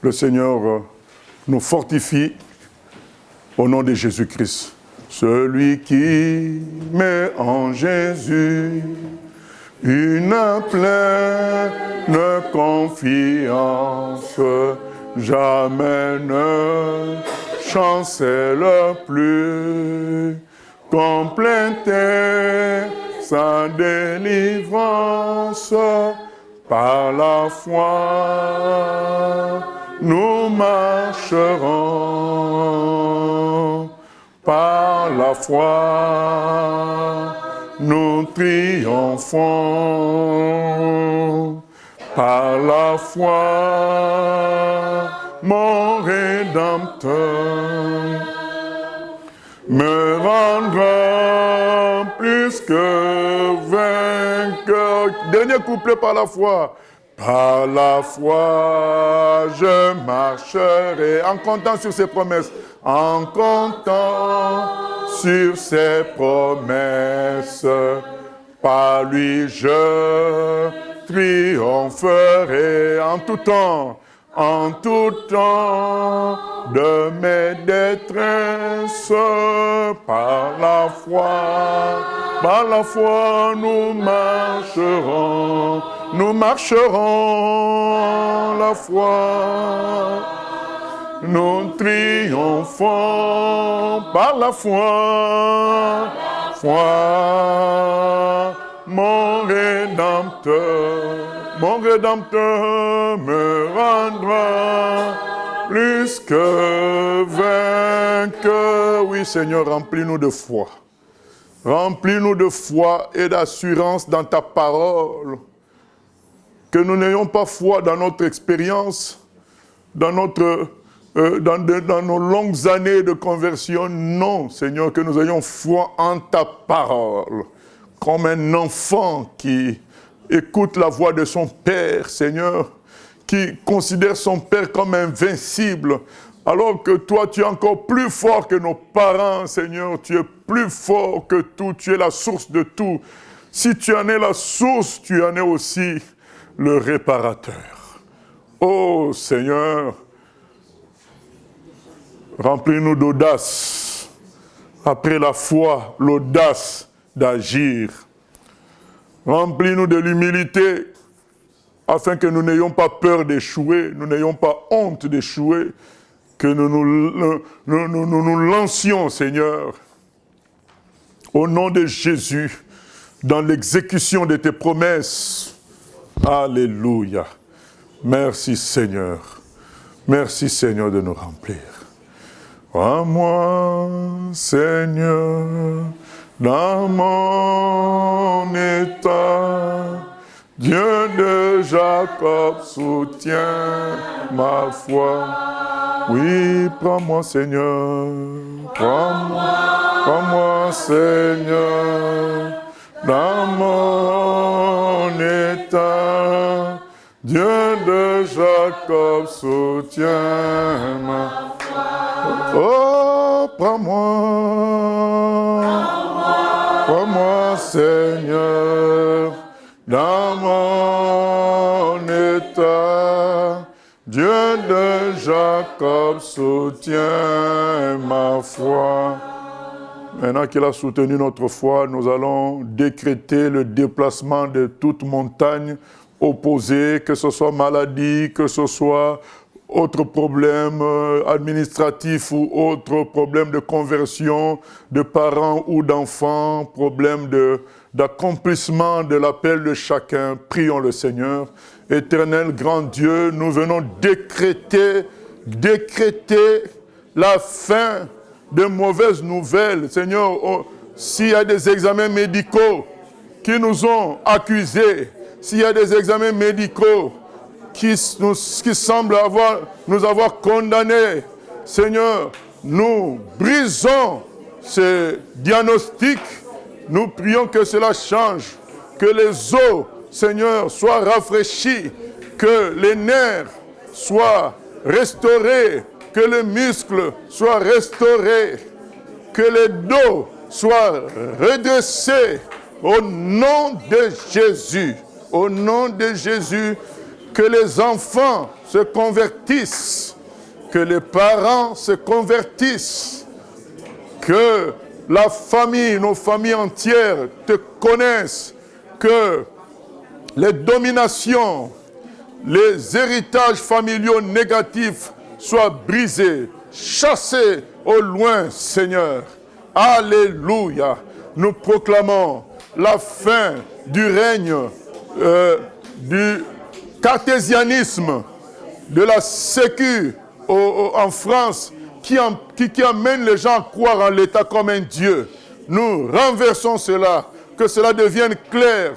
le Seigneur nous fortifie au nom de Jésus-Christ. Celui qui met en Jésus une pleine confiance, jamais ne chancelle plus, complète sa délivrance par la foi. Nous marcherons par la foi, nous triomphons par la foi, mon Rédempteur me rendra plus que vainqueur. Dernier couplet, par la foi. Par la foi, je marcherai en comptant sur ses promesses, en comptant sur ses promesses. Par lui, je triompherai en tout temps de mes détresses. Par la foi, nous marcherons la foi. Nous triomphons par la foi. Mon Rédempteur me rendra plus que vainqueur. Oui, Seigneur, remplis-nous de foi. Remplis-nous de foi et d'assurance dans ta parole. Que nous n'ayons pas foi dans notre expérience, dans nos longues années de conversion. Non, Seigneur, que nous ayons foi en ta parole. Comme un enfant qui écoute la voix de son Père, Seigneur, qui considère son Père comme invincible, alors que toi, tu es encore plus fort que nos parents, Seigneur, tu es plus fort que tout, tu es la source de tout. Si tu en es la source, tu en es aussi le réparateur. Oh Seigneur, remplis-nous d'audace, après la foi, l'audace d'agir. Remplis-nous de l'humilité, afin que nous n'ayons pas peur d'échouer, nous n'ayons pas honte d'échouer, que nous lancions, Seigneur, au nom de Jésus, dans l'exécution de tes promesses. Alléluia. Merci Seigneur. Merci Seigneur de nous remplir. Rends-moi, Seigneur, dans mon état. Dieu de Jacob soutient ma foi. Oui, prends-moi, Seigneur. Prends-moi, Seigneur, dans mon état. Dieu de Jacob soutient ma foi. Oh, prends-moi, Seigneur, dans mon état. Dieu de Jacob soutient ma foi. Maintenant qu'il a soutenu notre foi, nous allons décréter le déplacement de toute montagne opposée, que ce soit maladie, que ce soit autre problème administratif ou autre problème de conversion de parents ou d'enfants, problème d'accomplissement de l'appel de chacun. Prions le Seigneur. Éternel grand Dieu, nous venons décréter la fin de mauvaises nouvelles. Seigneur, s'il y a des examens médicaux qui nous ont accusés, s'il y a des examens médicaux qui semblent nous avoir condamnés, Seigneur, nous brisons ce diagnostic. Nous prions que cela change, que les os, Seigneur, soient rafraîchis, que les nerfs soient restaurés, que les muscles soient restaurés, que les dos soient redressés. Au nom de Jésus, au nom de Jésus, que les enfants se convertissent, que les parents se convertissent, que la famille, nos familles entières te connaissent, que les dominations, les héritages familiaux négatifs soient brisés, chassés au loin, Seigneur. Alléluia. Nous proclamons la fin du règne du cartésianisme, de la sécu en France, qui amène les gens à croire en l'État comme un Dieu. Nous renversons cela, que cela devienne clair,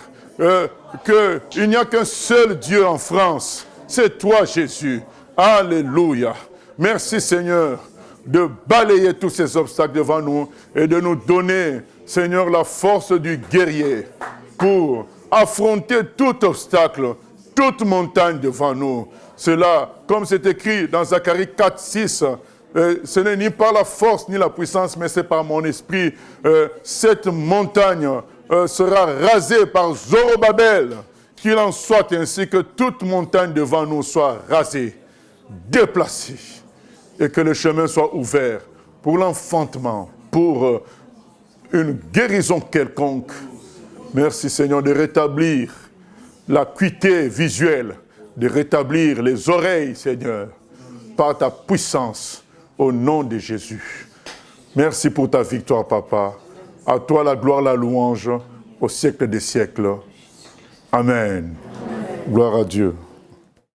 qu'il n'y a qu'un seul Dieu en France. C'est toi, Jésus. Alléluia. Merci, Seigneur, de balayer tous ces obstacles devant nous et de nous donner, Seigneur, la force du guerrier pour affronter tout obstacle, toute montagne devant nous. Cela, comme c'est écrit dans Zacharie 4, 6, ce n'est ni par la force ni la puissance, mais c'est par mon esprit. Cette montagne sera rasée par Zorobabel. Qu'il en soit ainsi, que toute montagne devant nous soit rasée, déplacée, et que le chemin soit ouvert pour l'enfantement, pour une guérison quelconque. Merci Seigneur de rétablir l'acuité visuelle, de rétablir les oreilles, Seigneur, par ta puissance, au nom de Jésus. Merci pour ta victoire, Papa. À toi la gloire, la louange, au siècle des siècles. Amen. Gloire à Dieu.